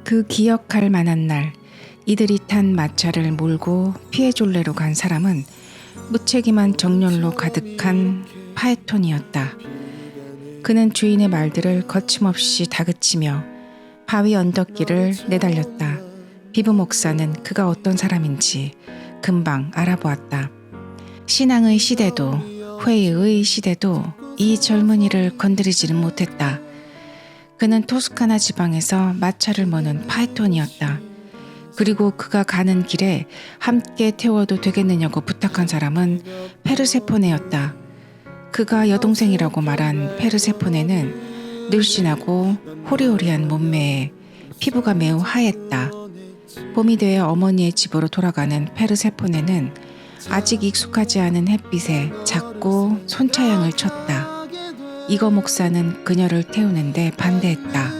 그 기억할 만한 날, 이들이 탄 마차를 몰고 피에졸레로 간 사람은 무책임한 정열로 가득한 파에톤이었다. 그는 주인의 말들을 거침없이 다그치며 바위 언덕길을 내달렸다. 비브 목사는 그가 어떤 사람인지 금방 알아보았다. 신앙의 시대도 회의의 시대도 이 젊은이를 건드리지는 못했다. 그는 토스카나 지방에서 마차를 모는 파에톤이었다. 그리고 그가 가는 길에 함께 태워도 되겠느냐고 부탁한 사람은 페르세포네였다. 그가 여동생이라고 말한 페르세포네는 늘씬하고 호리호리한 몸매에 피부가 매우 하였다. 봄이 되어 어머니의 집으로 돌아가는 페르세포네는 아직 익숙하지 않은 햇빛에 작고 손차양을 쳤다. 이거 목사는 그녀를 태우는데 반대했다.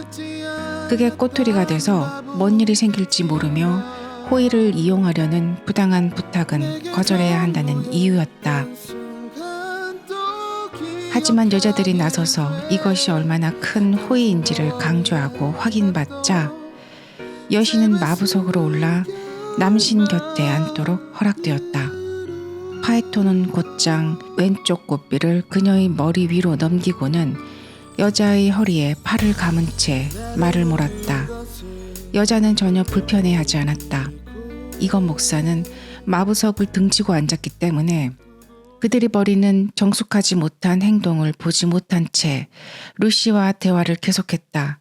그게 꼬투리가 돼서 뭔 일이 생길지 모르며 호의를 이용하려는 부당한 부탁은 거절해야 한다는 이유였다. 하지만 여자들이 나서서 이것이 얼마나 큰 호의인지를 강조하고 확인받자 여신은 마부석으로 올라 남신 곁에 앉도록 허락되었다. 파에톤은 곧장 왼쪽 꽃비를 그녀의 머리 위로 넘기고는 여자의 허리에 팔을 감은 채 말을 몰았다. 여자는 전혀 불편해하지 않았다. 이건 목사는 마부석을 등지고 앉았기 때문에 그들이 벌이는 정숙하지 못한 행동을 보지 못한 채 루시와 대화를 계속했다.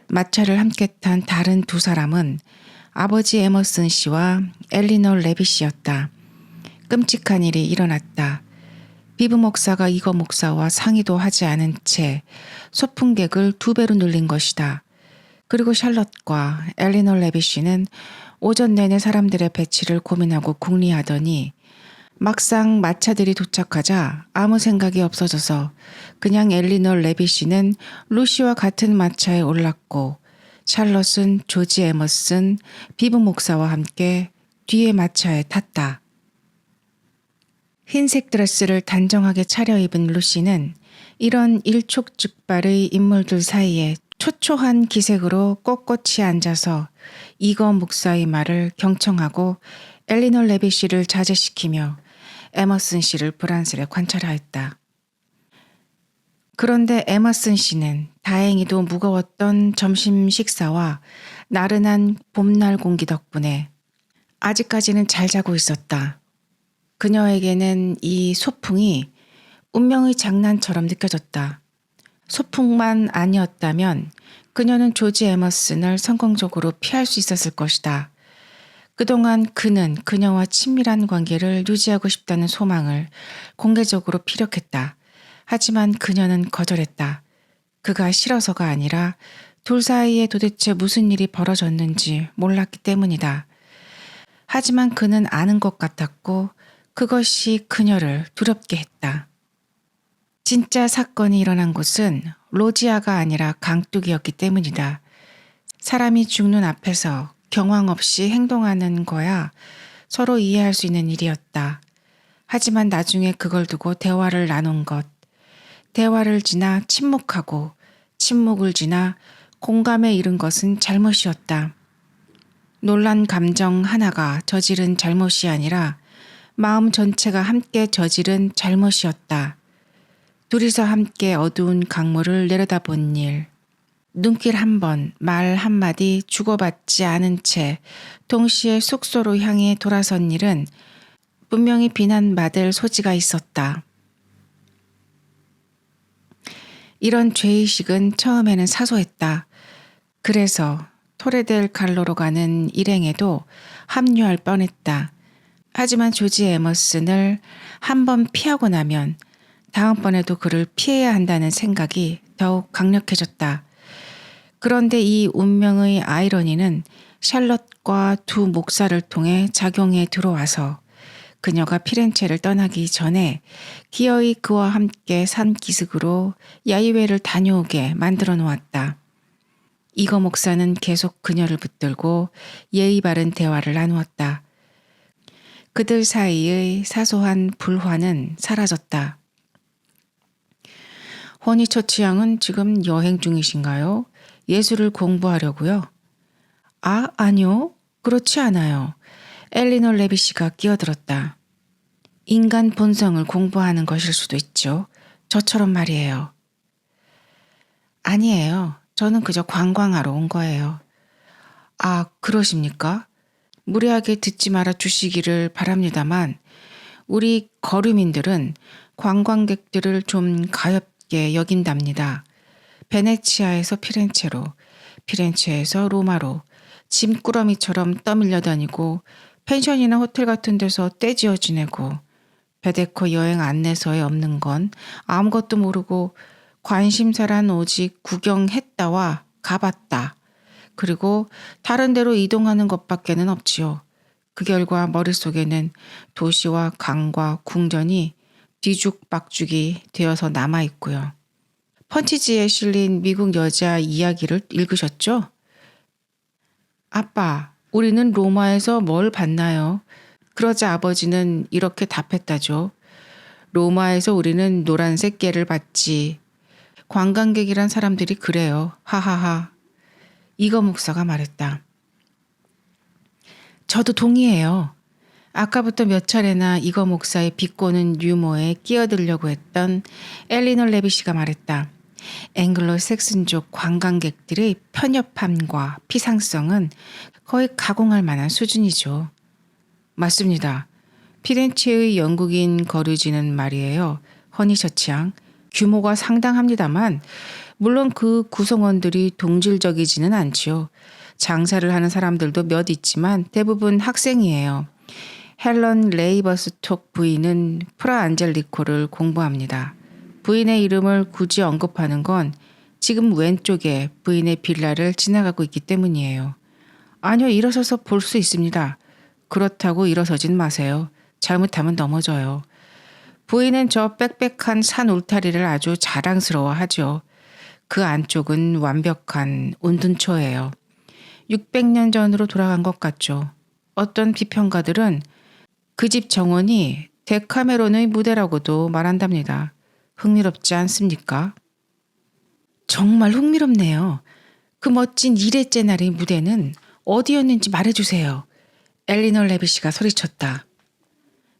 마차를 함께 탄 다른 두 사람은 아버지 에머슨 씨와 엘리너 레빗이었다. 끔찍한 일이 일어났다. 비브 목사가 이거 목사와 상의도 하지 않은 채 소풍객을 2배로 늘린 것이다. 그리고 샬럿과 엘리너 레빗씨는 오전 내내 사람들의 배치를 고민하고 궁리하더니 막상 마차들이 도착하자 아무 생각이 없어져서 그냥 엘리너 레빗씨는 루시와 같은 마차에 올랐고 샬럿은 조지 에머슨, 비브 목사와 함께 뒤에 마차에 탔다. 흰색 드레스를 단정하게 차려입은 루시는 이런 일촉즉발의 인물들 사이에 초초한 기색으로 꼿꼿이 앉아서 이거 목사의 말을 경청하고 엘리너 레빗씨를 자제시키며 에머슨 씨를 불안스레 관찰하였다. 그런데 에머슨 씨는 다행히도 무거웠던 점심 식사와 나른한 봄날 공기 덕분에 아직까지는 잘 자고 있었다. 그녀에게는 이 소풍이 운명의 장난처럼 느껴졌다. 소풍만 아니었다면 그녀는 조지 에머슨을 성공적으로 피할 수 있었을 것이다. 그동안 그는 그녀와 친밀한 관계를 유지하고 싶다는 소망을 공개적으로 피력했다. 하지만 그녀는 거절했다. 그가 싫어서가 아니라 둘 사이에 도대체 무슨 일이 벌어졌는지 몰랐기 때문이다. 하지만 그는 아는 것 같았고 그것이 그녀를 두렵게 했다. 진짜 사건이 일어난 곳은 로지아가 아니라 강둑이었기 때문이다. 사람이 죽는 앞에서 경황 없이 행동하는 거야 서로 이해할 수 있는 일이었다. 하지만 나중에 그걸 두고 대화를 나눈 것, 대화를 지나 침묵하고 침묵을 지나 공감에 이른 것은 잘못이었다. 놀란 감정 하나가 저지른 잘못이 아니라 마음 전체가 함께 저지른 잘못이었다. 둘이서 함께 어두운 강물을 내려다본 일, 눈길 한 번, 말 한마디 주고받지 않은 채 동시에 숙소로 향해 돌아선 일은 분명히 비난받을 소지가 있었다. 이런 죄의식은 처음에는 사소했다. 그래서 토레델 칼로로 가는 일행에도 합류할 뻔했다. 하지만 조지 에머슨을 한 번 피하고 나면 다음번에도 그를 피해야 한다는 생각이 더욱 강력해졌다. 그런데 이 운명의 아이러니는 샬럿과 두 목사를 통해 작용해 들어와서 그녀가 피렌체를 떠나기 전에 기어이 그와 함께 산 기슭으로 야유회를 다녀오게 만들어 놓았다. 이거 목사는 계속 그녀를 붙들고 예의 바른 대화를 나누었다. 그들 사이의 사소한 불화는 사라졌다. 허니처치 양은 지금 여행 중이신가요? 예술을 공부하려고요? 아, 아니요. 그렇지 않아요. 엘리너 레비시가 끼어들었다. 인간 본성을 공부하는 것일 수도 있죠. 저처럼 말이에요. 아니에요. 저는 그저 관광하러 온 거예요. 아, 그러십니까? 무례하게 듣지 말아 주시기를 바랍니다만 우리 거류민들은 관광객들을 좀 가엽게 여긴답니다. 베네치아에서 피렌체로, 피렌체에서 로마로 짐꾸러미처럼 떠밀려 다니고 펜션이나 호텔 같은 데서 떼지어 지내고 베데커 여행 안내서에 없는 건 아무것도 모르고 관심사란 오직 구경했다와 가봤다. 그리고 다른 데로 이동하는 것밖에는 없지요. 그 결과 머릿속에는 도시와 강과 궁전이 뒤죽박죽이 되어서 남아있고요. 펀치지에 실린 미국 여자 이야기를 읽으셨죠? 아빠, 우리는 로마에서 뭘 봤나요? 그러자 아버지는 이렇게 답했다죠. 로마에서 우리는 노란색 깨를 봤지. 관광객이란 사람들이 그래요. 하하하. 이거 목사가 말했다. 저도 동의해요. 아까부터 몇 차례나 이거 목사의 비꼬는 유머에 끼어들려고 했던 엘리너 레비시가 말했다. 앵글로 색슨족 관광객들의 편협함과 피상성은 거의 가공할 만한 수준이죠. 맞습니다. 피렌체의 영국인 거류지는 말이에요. 허니셔츠양 규모가 상당합니다만 물론 그 구성원들이 동질적이지는 않지요. 장사를 하는 사람들도 몇 있지만 대부분 학생이에요. 헬런 레이버스톡 부인은 프라 안젤리코를 공부합니다. 부인의 이름을 굳이 언급하는 건 지금 왼쪽에 부인의 빌라를 지나가고 있기 때문이에요. 아니요, 일어서서 볼 수 있습니다. 그렇다고 일어서진 마세요. 잘못하면 넘어져요. 부인은 저 빽빽한 산 울타리를 아주 자랑스러워하죠. 그 안쪽은 완벽한 온둔초예요. 600년 전으로 돌아간 것 같죠. 어떤 비평가들은 그 집 정원이 데카메론의 무대라고도 말한답니다. 흥미롭지 않습니까? 정말 흥미롭네요. 그 멋진 2회째 날의 무대는 어디였는지 말해주세요. 엘리너 레비시가 소리쳤다.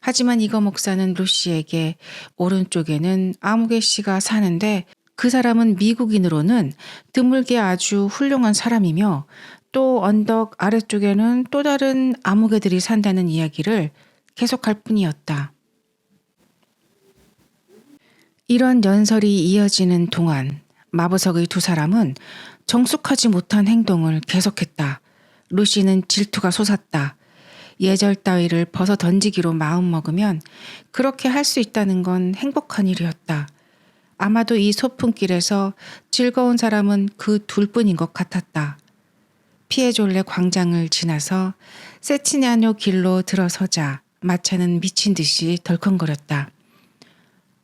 하지만 이거 목사는 루시에게 오른쪽에는 아무개 씨가 사는데 그 사람은 미국인으로는 드물게 아주 훌륭한 사람이며 또 언덕 아래쪽에는 또 다른 아무개들이 산다는 이야기를 계속할 뿐이었다. 이런 연설이 이어지는 동안 마부석의 두 사람은 정숙하지 못한 행동을 계속했다. 루시는 질투가 솟았다. 예절 따위를 벗어 던지기로 마음먹으면 그렇게 할 수 있다는 건 행복한 일이었다. 아마도 이 소풍길에서 즐거운 사람은 그 둘뿐인 것 같았다. 피에졸레 광장을 지나서 세치냐뇨 길로 들어서자 마차는 미친 듯이 덜컹거렸다.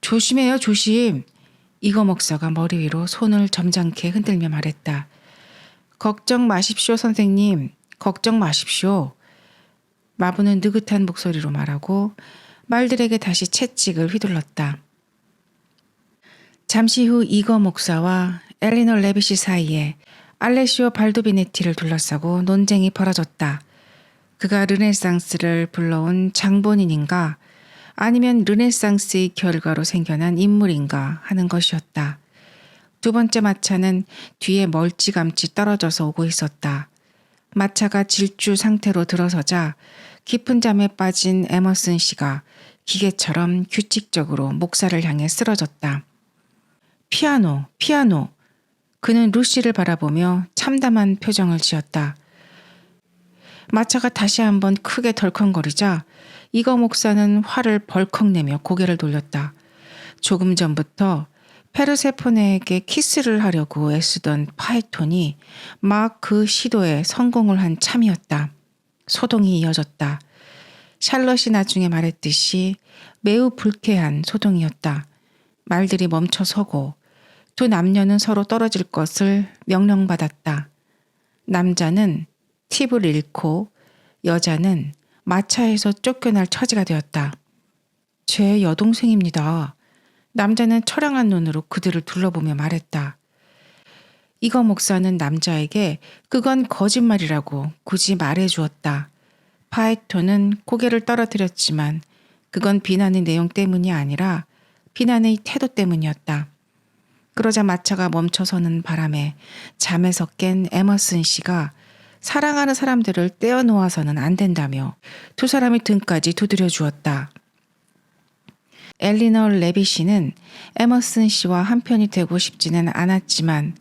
조심해요, 조심. 이거 목사가 머리 위로 손을 점잖게 흔들며 말했다. 걱정 마십시오, 선생님. 걱정 마십시오. 마부는 느긋한 목소리로 말하고 말들에게 다시 채찍을 휘둘렀다. 잠시 후 이거 목사와 엘리너 레비시 사이에 알레시오 발도비네티를 둘러싸고 논쟁이 벌어졌다. 그가 르네상스를 불러온 장본인인가 아니면 르네상스의 결과로 생겨난 인물인가 하는 것이었다. 두 번째 마차는 뒤에 멀찌감치 떨어져서 오고 있었다. 마차가 질주 상태로 들어서자 깊은 잠에 빠진 에머슨 씨가 기계처럼 규칙적으로 목사를 향해 쓰러졌다. 피아노, 피아노. 그는 루시를 바라보며 참담한 표정을 지었다. 마차가 다시 한번 크게 덜컹거리자 이거 목사는 화를 벌컥 내며 고개를 돌렸다. 조금 전부터 페르세포네에게 키스를 하려고 애쓰던 파이톤이 막 그 시도에 성공을 한 참이었다. 소동이 이어졌다. 샬럿이 나중에 말했듯이 매우 불쾌한 소동이었다. 말들이 멈춰 서고 두 남녀는 서로 떨어질 것을 명령받았다. 남자는 팁을 잃고 여자는 마차에서 쫓겨날 처지가 되었다. 제 여동생입니다. 남자는 처량한 눈으로 그들을 둘러보며 말했다. 이거 목사는 남자에게 그건 거짓말이라고 굳이 말해 주었다. 파에토는 고개를 떨어뜨렸지만 그건 비난의 내용 때문이 아니라 비난의 태도 때문이었다. 그러자 마차가 멈춰서는 바람에 잠에서 깬 에머슨 씨가 사랑하는 사람들을 떼어놓아서는 안 된다며 두 사람의 등까지 두드려 주었다. 엘리너 레빗이는 에머슨 씨와 한편이 되고 싶지는 않았지만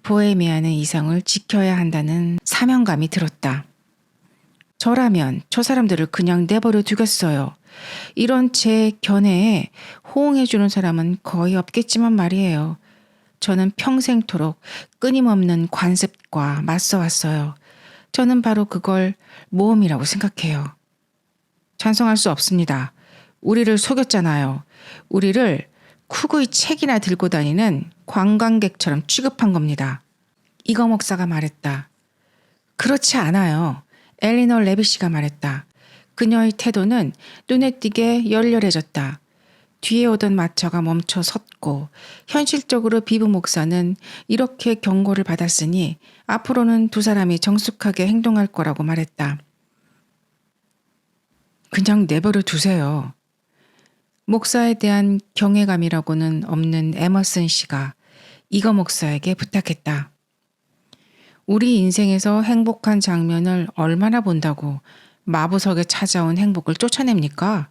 보헤미안의 이성을 지켜야 한다는 사명감이 들었다. 저라면 저 사람들을 그냥 내버려 두겠어요. 이런 제 견해에 호응해주는 사람은 거의 없겠지만 말이에요. 저는 평생토록 끊임없는 관습과 맞서왔어요. 저는 바로 그걸 모험이라고 생각해요. 찬성할 수 없습니다. 우리를 속였잖아요. 우리를 쿠구의 책이나 들고 다니는 관광객처럼 취급한 겁니다. 이거 목사가 말했다. 그렇지 않아요. 엘리너 레빗이가 말했다. 그녀의 태도는 눈에 띄게 열렬해졌다. 뒤에 오던 마차가 멈춰 섰고 현실적으로 비브 목사는 이렇게 경고를 받았으니 앞으로는 두 사람이 정숙하게 행동할 거라고 말했다. 그냥 내버려 두세요. 목사에 대한 경외감이라고는 없는 에머슨 씨가 이거 목사에게 부탁했다. 우리 인생에서 행복한 장면을 얼마나 본다고 마부석에 찾아온 행복을 쫓아냅니까?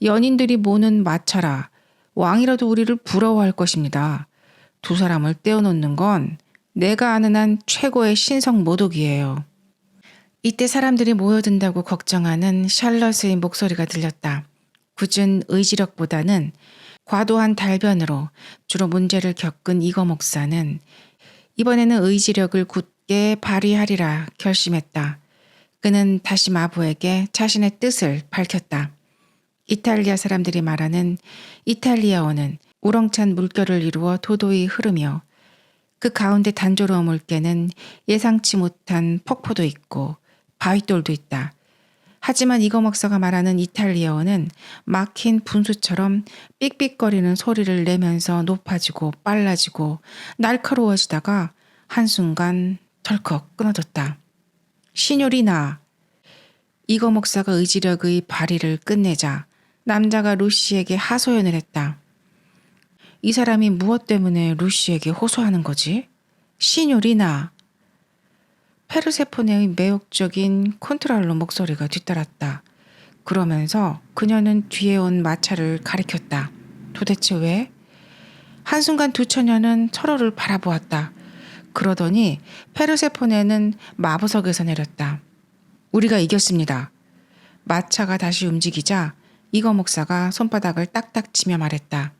연인들이 모는 마차라 왕이라도 우리를 부러워할 것입니다. 두 사람을 떼어놓는 건 내가 아는 한 최고의 신성 모독이에요. 이때 사람들이 모여든다고 걱정하는 샬럿의 목소리가 들렸다. 굳은 의지력보다는 과도한 달변으로 주로 문제를 겪은 이거 목사는 이번에는 의지력을 굳게 발휘하리라 결심했다. 그는 다시 마부에게 자신의 뜻을 밝혔다. 이탈리아 사람들이 말하는 이탈리아어는 우렁찬 물결을 이루어 도도히 흐르며 그 가운데 단조로운 물개는 예상치 못한 폭포도 있고 바위돌도 있다. 하지만 이거 목사가 말하는 이탈리아어는 막힌 분수처럼 삑삑거리는 소리를 내면서 높아지고 빨라지고 날카로워지다가 한순간 덜컥 끊어졌다. 시뇨리나. 이거 목사가 의지력의 발휘를 끝내자 남자가 루시에게 하소연을 했다. 이 사람이 무엇 때문에 루시에게 호소하는 거지? 시뇨리나. 페르세포네의 매혹적인 콘트랄로 목소리가 뒤따랐다. 그러면서 그녀는 뒤에 온 마차를 가리켰다. 도대체 왜? 한순간 두 처녀는 서로를 바라보았다. 그러더니 페르세포네는 마부석에서 내렸다. 우리가 이겼습니다. 마차가 다시 움직이자 이거 목사가 손바닥을 딱딱 치며 말했다.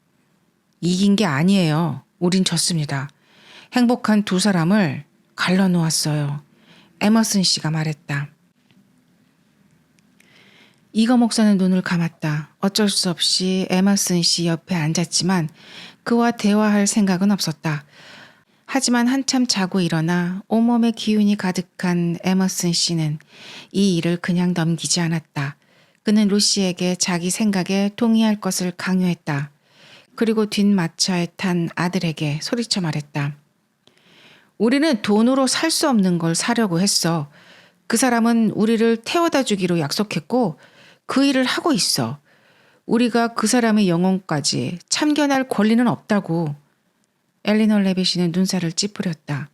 이긴 게 아니에요. 우린 졌습니다. 행복한 두 사람을 갈라놓았어요. 에머슨 씨가 말했다. 이거 목사는 눈을 감았다. 어쩔 수 없이 에머슨 씨 옆에 앉았지만 그와 대화할 생각은 없었다. 하지만 한참 자고 일어나 온몸에 기운이 가득한 에머슨 씨는 이 일을 그냥 넘기지 않았다. 그는 루시에게 자기 생각에 동의할 것을 강요했다. 그리고 뒷마차에 탄 아들에게 소리쳐 말했다. 우리는 돈으로 살 수 없는 걸 사려고 했어. 그 사람은 우리를 태워다 주기로 약속했고 그 일을 하고 있어. 우리가 그 사람의 영혼까지 참견할 권리는 없다고. 엘리너 레빗이는 눈살을 찌푸렸다.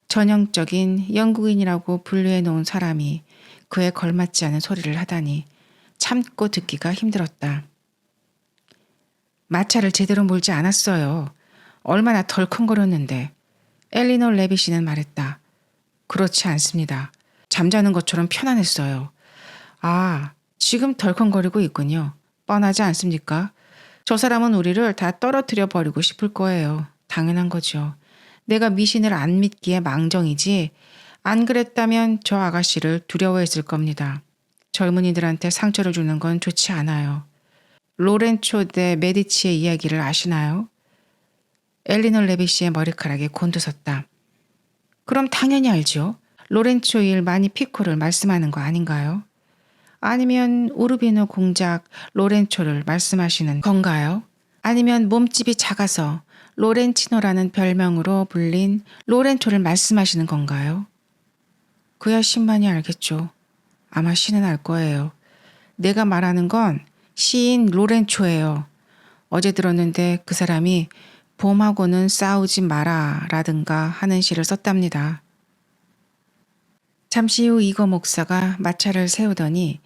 전형적인 영국인이라고 분류해 놓은 사람이 그에 걸맞지 않은 소리를 하다니 참고 듣기가 힘들었다. 마차를 제대로 몰지 않았어요. 얼마나 덜컹거렸는데. 엘리너 레빗이는 말했다. 그렇지 않습니다. 잠자는 것처럼 편안했어요. 아, 지금 덜컹거리고 있군요. 뻔하지 않습니까? 저 사람은 우리를 다 떨어뜨려 버리고 싶을 거예요. 당연한 거죠. 내가 미신을 안 믿기에 망정이지 안 그랬다면 저 아가씨를 두려워했을 겁니다. 젊은이들한테 상처를 주는 건 좋지 않아요. 로렌초 대 메디치의 이야기를 아시나요? 엘리너 레빗의 머리카락에 곤두섰다. 그럼 당연히 알죠. 로렌초 일 마니 피코를 말씀하는 거 아닌가요? 아니면 우르비노 공작 로렌초를 말씀하시는 건가요? 아니면 몸집이 작아서 로렌치노라는 별명으로 불린 로렌초를 말씀하시는 건가요? 그야 신만이 알겠죠. 아마 신은 알 거예요. 내가 말하는 건 시인 로렌초예요. 어제 들었는데 그 사람이 봄하고는 싸우지 마라 라든가 하는 시를 썼답니다. 잠시 후 이거 목사가 마차를 세우더니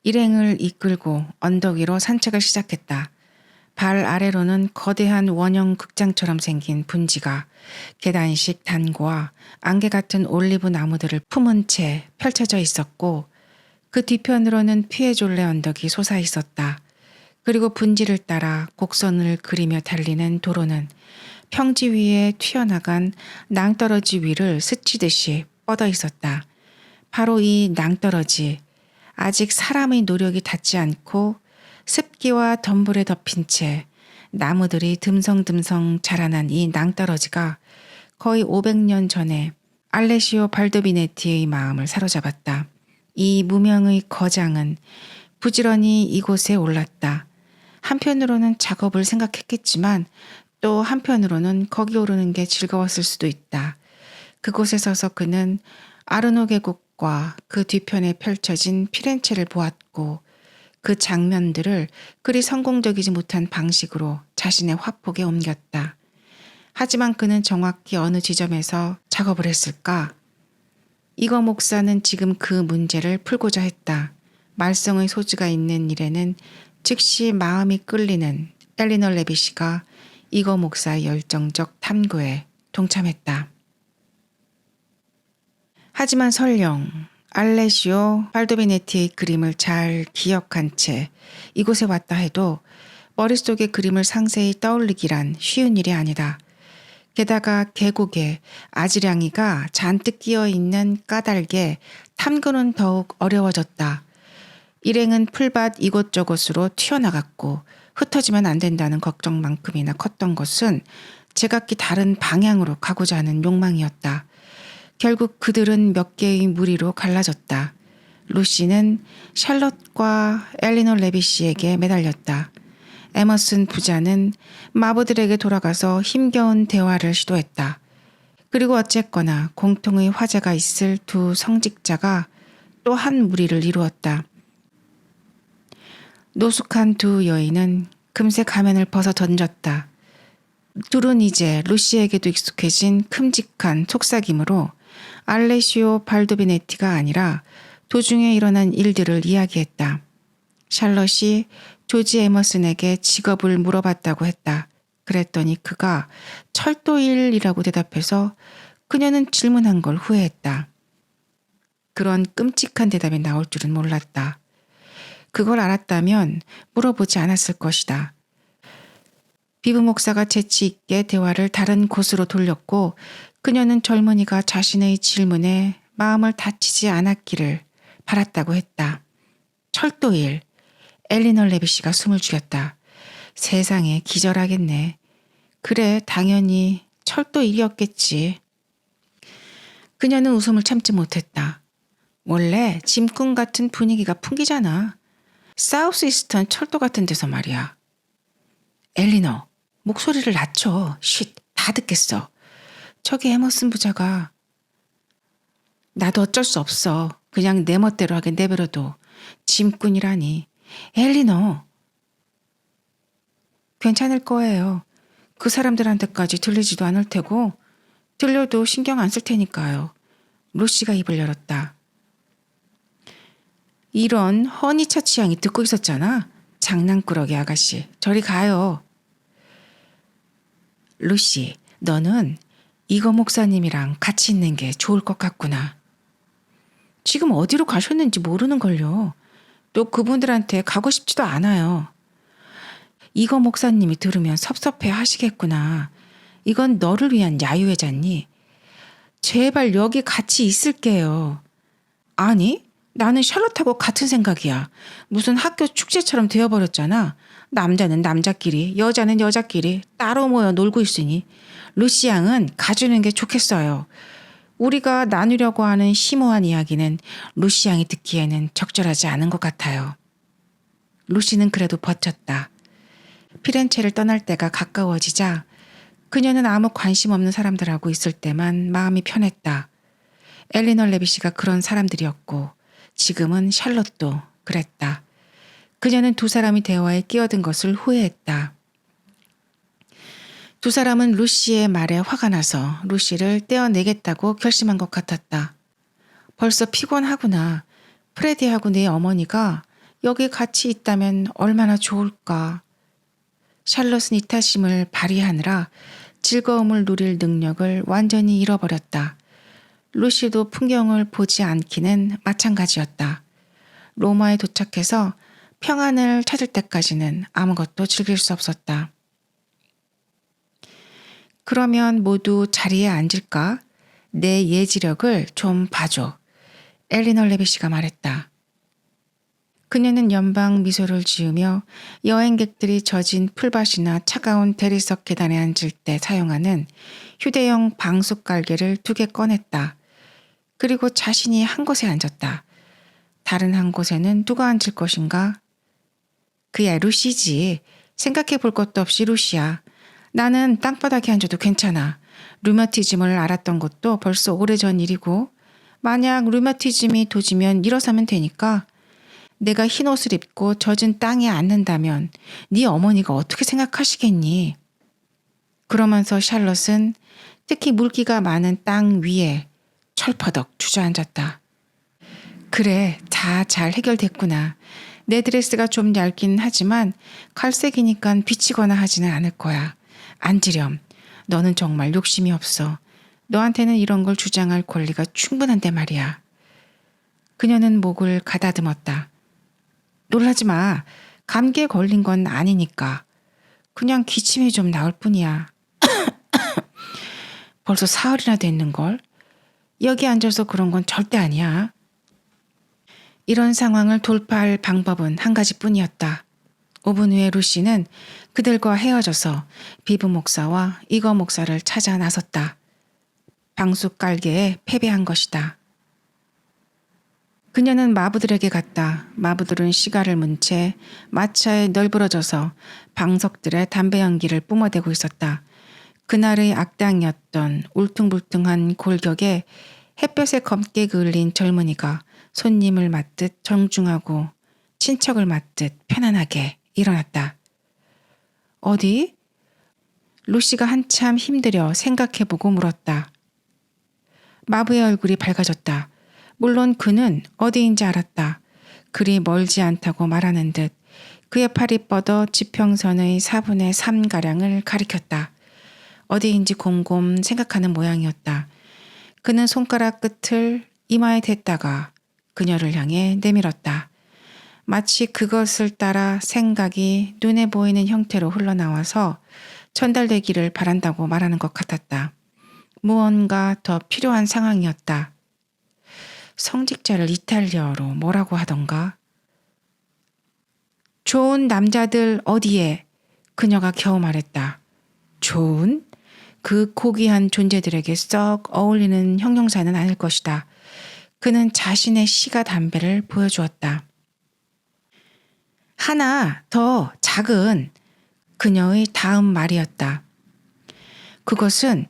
일행을 이끌고 언덕 위로 산책을 시작했다. 발 아래로는 거대한 원형 극장처럼 생긴 분지가 계단식 단고와 안개 같은 올리브 나무들을 품은 채 펼쳐져 있었고 그 뒤편으로는 피해졸레 언덕이 솟아 있었다. 그리고 분지를 따라 곡선을 그리며 달리는 도로는 평지 위에 튀어나간 낭떠러지 위를 스치듯이 뻗어 있었다. 바로 이 낭떠러지, 아직 사람의 노력이 닿지 않고 습기와 덤불에 덮인 채 나무들이 듬성듬성 자라난 이 낭떠러지가 거의 500년 전에 알레시오 발도비네티의 마음을 사로잡았다. 이 무명의 거장은 부지런히 이곳에 올랐다. 한편으로는 작업을 생각했겠지만 또 한편으로는 거기 오르는 게 즐거웠을 수도 있다. 그곳에 서서 그는 아르노 계곡과 그 뒤편에 펼쳐진 피렌체를 보았고 그 장면들을 그리 성공적이지 못한 방식으로 자신의 화폭에 옮겼다. 하지만 그는 정확히 어느 지점에서 작업을 했을까? 이거 목사는 지금 그 문제를 풀고자 했다. 말썽의 소지가 있는 일에는 즉시 마음이 끌리는 엘리너 레비시가 이거 목사의 열정적 탐구에 동참했다. 하지만 설령 알레시오 발도비네티의 그림을 잘 기억한 채 이곳에 왔다 해도 머릿속의 그림을 상세히 떠올리기란 쉬운 일이 아니다. 게다가 계곡에 아지랑이가 잔뜩 끼어있는 까닭에 탐구는 더욱 어려워졌다. 일행은 풀밭 이곳저곳으로 튀어나갔고 흩어지면 안 된다는 걱정만큼이나 컸던 것은 제각기 다른 방향으로 가고자 하는 욕망이었다. 결국 그들은 몇 개의 무리로 갈라졌다. 루시는 샬롯과 엘리노 레비시에게 매달렸다. 에머슨 부자는 마부들에게 돌아가서 힘겨운 대화를 시도했다. 그리고 어쨌거나 공통의 화제가 있을 두 성직자가 또 한 무리를 이루었다. 노숙한 두 여인은 금세 가면을 벗어 던졌다. 둘은 이제 루시에게도 익숙해진 큼직한 속삭임으로 알레시오 발도비네티가 아니라 도중에 일어난 일들을 이야기했다. 샬럿이 조지 에머슨에게 직업을 물어봤다고 했다. 그랬더니 그가 철도일이라고 대답해서 그녀는 질문한 걸 후회했다. 그런 끔찍한 대답이 나올 줄은 몰랐다. 그걸 알았다면 물어보지 않았을 것이다. 비브 목사가 재치 있게 대화를 다른 곳으로 돌렸고 그녀는 젊은이가 자신의 질문에 마음을 다치지 않았기를 바랐다고 했다. 철도일. 엘리너 레비시가 숨을 죽였다. 세상에 기절하겠네. 그래, 당연히 철도일이었겠지. 그녀는 웃음을 참지 못했다. 원래 짐꾼 같은 분위기가 풍기잖아. 사우스 이스턴 철도 같은 데서 말이야. 엘리너, 목소리를 낮춰. 쉿, 다 듣겠어. 저기 에머슨 부자가. 나도 어쩔 수 없어. 그냥 내 멋대로 하게 내버려둬. 짐꾼이라니. 엘리너. 괜찮을 거예요. 그 사람들한테까지 들리지도 않을 테고 들려도 신경 안 쓸 테니까요. 루시가 입을 열었다. 이런 허니차 취향이 듣고 있었잖아. 장난꾸러기 아가씨. 저리 가요. 루시, 너는 이거 목사님이랑 같이 있는 게 좋을 것 같구나. 지금 어디로 가셨는지 모르는걸요. 또 그분들한테 가고 싶지도 않아요. 이거 목사님이 들으면 섭섭해 하시겠구나. 이건 너를 위한 야유회잖니. 제발 여기 같이 있을게요. 아니, 나는 샬롯하고 같은 생각이야. 무슨 학교 축제처럼 되어버렸잖아. 남자는 남자끼리, 여자는 여자끼리 따로 모여 놀고 있으니 루시 양은 가주는 게 좋겠어요. 우리가 나누려고 하는 심오한 이야기는 루시 양이 듣기에는 적절하지 않은 것 같아요. 루시는 그래도 버텼다. 피렌체를 떠날 때가 가까워지자 그녀는 아무 관심 없는 사람들하고 있을 때만 마음이 편했다. 엘리너 레빗이가 그런 사람들이었고 지금은 샬롯도 그랬다. 그녀는 두 사람이 대화에 끼어든 것을 후회했다. 두 사람은 루시의 말에 화가 나서 루시를 떼어내겠다고 결심한 것 같았다. 벌써 피곤하구나. 프레디하고 네 어머니가 여기 같이 있다면 얼마나 좋을까. 샬롯은 이타심을 발휘하느라 즐거움을 누릴 능력을 완전히 잃어버렸다. 루시도 풍경을 보지 않기는 마찬가지였다. 로마에 도착해서 평안을 찾을 때까지는 아무것도 즐길 수 없었다. 그러면 모두 자리에 앉을까? 내 예지력을 좀 봐줘. 엘리너 레빗이가 말했다. 그녀는 연방 미소를 지으며 여행객들이 젖은 풀밭이나 차가운 대리석 계단에 앉을 때 사용하는 휴대용 방수 깔개를 2개 꺼냈다. 그리고 자신이 한 곳에 앉았다. 다른 한 곳에는 누가 앉을 것인가? 그야 루시지. 생각해 볼 것도 없이 루시야. 나는 땅바닥에 앉아도 괜찮아. 류마티즘을 알았던 것도 벌써 오래전 일이고 만약 류마티즘이 도지면 일어서면 되니까 내가 흰 옷을 입고 젖은 땅에 앉는다면 네 어머니가 어떻게 생각하시겠니? 그러면서 샬롯은 특히 물기가 많은 땅 위에 철퍼덕 주저앉았다. 그래, 다 잘 해결됐구나. 내 드레스가 좀 얇긴 하지만 갈색이니까 비치거나 하지는 않을 거야. 앉으렴. 너는 정말 욕심이 없어. 너한테는 이런 걸 주장할 권리가 충분한데 말이야. 그녀는 목을 가다듬었다. 놀라지 마. 감기에 걸린 건 아니니까. 그냥 기침이 좀 나올 뿐이야. 벌써 사흘이나 됐는걸. 여기 앉아서 그런 건 절대 아니야. 이런 상황을 돌파할 방법은 한 가지뿐이었다. 5분 후에 루시는 그들과 헤어져서 비브 목사와 이거 목사를 찾아 나섰다. 방수 깔개에 패배한 것이다. 그녀는 마부들에게 갔다. 마부들은 시가를 문 채 마차에 널브러져서 방석들의 담배 연기를 뿜어대고 있었다. 그날의 악당이었던 울퉁불퉁한 골격에 햇볕에 검게 그을린 젊은이가 손님을 맞듯 정중하고 친척을 맞듯 편안하게 일어났다. 어디? 루시가 한참 힘들여 생각해보고 물었다. 마부의 얼굴이 밝아졌다. 물론 그는 어디인지 알았다. 그리 멀지 않다고 말하는 듯 그의 팔이 뻗어 지평선의 4분의 3가량을 가리켰다. 어디인지 곰곰 생각하는 모양이었다. 그는 손가락 끝을 이마에 댔다가 그녀를 향해 내밀었다. 마치 그것을 따라 생각이 눈에 보이는 형태로 흘러나와서 전달되기를 바란다고 말하는 것 같았다. 무언가 더 필요한 상황이었다. 성직자를 이탈리아어로 뭐라고 하던가? 좋은 남자들 어디에? 그녀가 겨우 말했다. 좋은? 그 고귀한 존재들에게 썩 어울리는 형용사는 아닐 것이다. 그는 자신의 시가 담배를 보여주었다. 하나 더 작은 그녀의 다음 말이었다. 그것은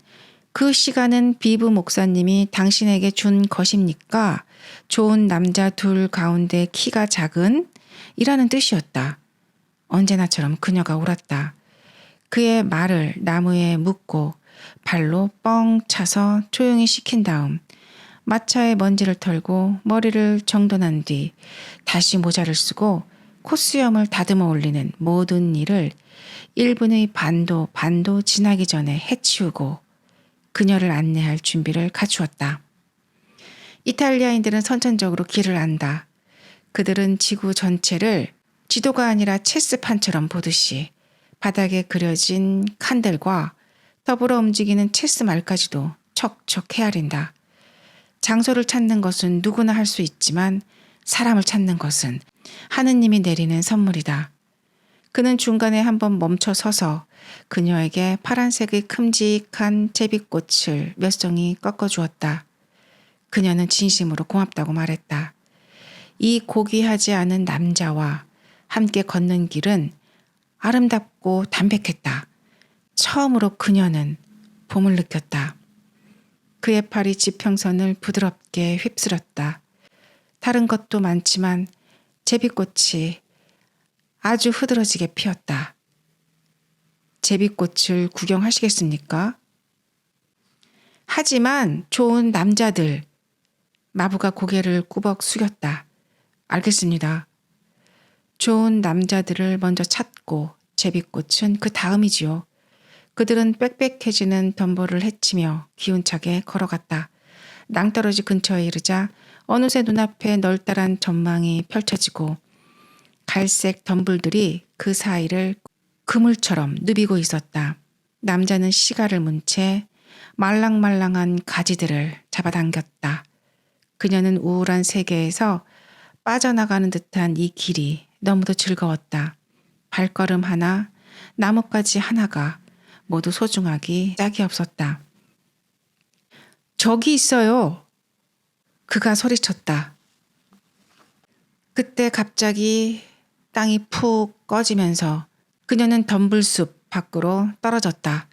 그 시간은 비브 목사님이 당신에게 준 것입니까? 좋은 남자 둘 가운데 키가 작은? 이라는 뜻이었다. 언제나처럼 그녀가 울었다. 그의 말을 나무에 묶고 발로 뻥 차서 조용히 식힌 다음 마차에 먼지를 털고 머리를 정돈한 뒤 다시 모자를 쓰고 콧수염을 다듬어 올리는 모든 일을 1분의 반도 지나기 전에 해치우고 그녀를 안내할 준비를 갖추었다. 이탈리아인들은 선천적으로 길을 안다. 그들은 지구 전체를 지도가 아니라 체스판처럼 보듯이 바닥에 그려진 칸들과 더불어 움직이는 체스 말까지도 척척 헤아린다. 장소를 찾는 것은 누구나 할 수 있지만 사람을 찾는 것은 하느님이 내리는 선물이다. 그는 중간에 한번 멈춰 서서 그녀에게 파란색의 큼직한 제비꽃을 몇 송이 꺾어주었다. 그녀는 진심으로 고맙다고 말했다. 이 고귀하지 않은 남자와 함께 걷는 길은 아름답고 담백했다. 처음으로 그녀는 봄을 느꼈다. 그의 팔이 지평선을 부드럽게 휩쓸었다. 다른 것도 많지만 제비꽃이 아주 흐드러지게 피었다. 제비꽃을 구경하시겠습니까? 하지만 좋은 남자들. 마부가 고개를 꾸벅 숙였다. 알겠습니다. 좋은 남자들을 먼저 찾고 제비꽃은 그 다음이지요. 그들은 빽빽해지는 덤보를 헤치며 기운차게 걸어갔다. 낭떠러지 근처에 이르자 어느새 눈앞에 널따란 전망이 펼쳐지고 갈색 덤불들이 그 사이를 그물처럼 누비고 있었다. 남자는 시가를 문 채 말랑말랑한 가지들을 잡아당겼다. 그녀는 우울한 세계에서 빠져나가는 듯한 이 길이 너무도 즐거웠다. 발걸음 하나, 나뭇가지 하나가 모두 소중하기 짝이 없었다. 저기 있어요. 그가 소리쳤다. 그때 갑자기 땅이 푹 꺼지면서 그녀는 덤불숲 밖으로 떨어졌다.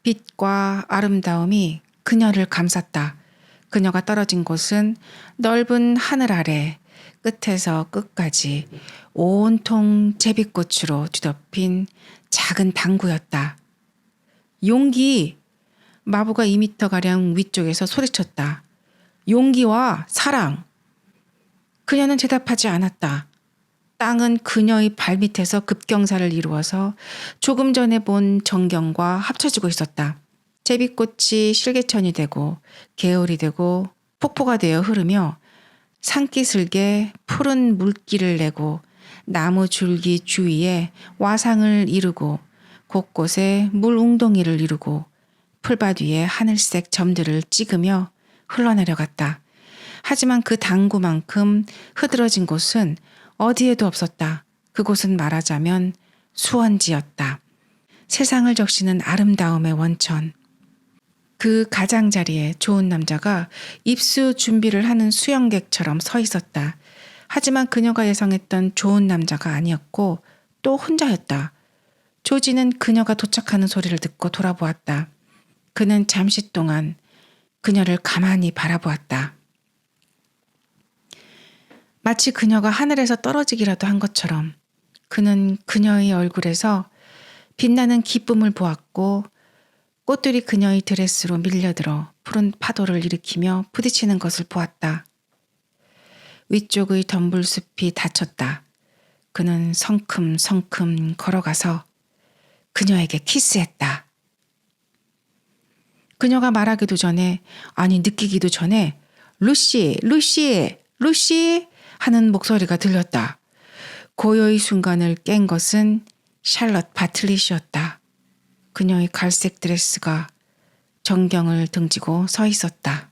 빛과 아름다움이 그녀를 감쌌다. 그녀가 떨어진 곳은 넓은 하늘 아래 끝에서 끝까지 온통 제비꽃으로 뒤덮인 작은 당구였다. 용기! 마부가 2미터가량 위쪽에서 소리쳤다. 용기와 사랑! 그녀는 대답하지 않았다. 땅은 그녀의 발밑에서 급경사를 이루어서 조금 전에 본 전경과 합쳐지고 있었다. 제비꽃이 실개천이 되고 개울이 되고 폭포가 되어 흐르며 산기슭에 푸른 물기를 내고 나무 줄기 주위에 와상을 이루고 곳곳에 물 웅덩이를 이루고 풀밭 위에 하늘색 점들을 찍으며 흘러내려갔다. 하지만 그 당구만큼 흐드러진 곳은 어디에도 없었다. 그곳은 말하자면 수원지였다. 세상을 적시는 아름다움의 원천. 그 가장자리에 좋은 남자가 입수 준비를 하는 수영객처럼 서 있었다. 하지만 그녀가 예상했던 좋은 남자가 아니었고 또 혼자였다. 조지는 그녀가 도착하는 소리를 듣고 돌아보았다. 그는 잠시 동안 그녀를 가만히 바라보았다. 마치 그녀가 하늘에서 떨어지기라도 한 것처럼 그는 그녀의 얼굴에서 빛나는 기쁨을 보았고 꽃들이 그녀의 드레스로 밀려들어 푸른 파도를 일으키며 부딪히는 것을 보았다. 위쪽의 덤불숲이 닫혔다. 그는 성큼성큼 걸어가서 그녀에게 키스했다. 그녀가 말하기도 전에, 아니 느끼기도 전에 루시, 루시, 루시 하는 목소리가 들렸다. 고요의 순간을 깬 것은 샬럿 바틀릿이었다. 그녀의 갈색 드레스가 전경을 등지고 서 있었다.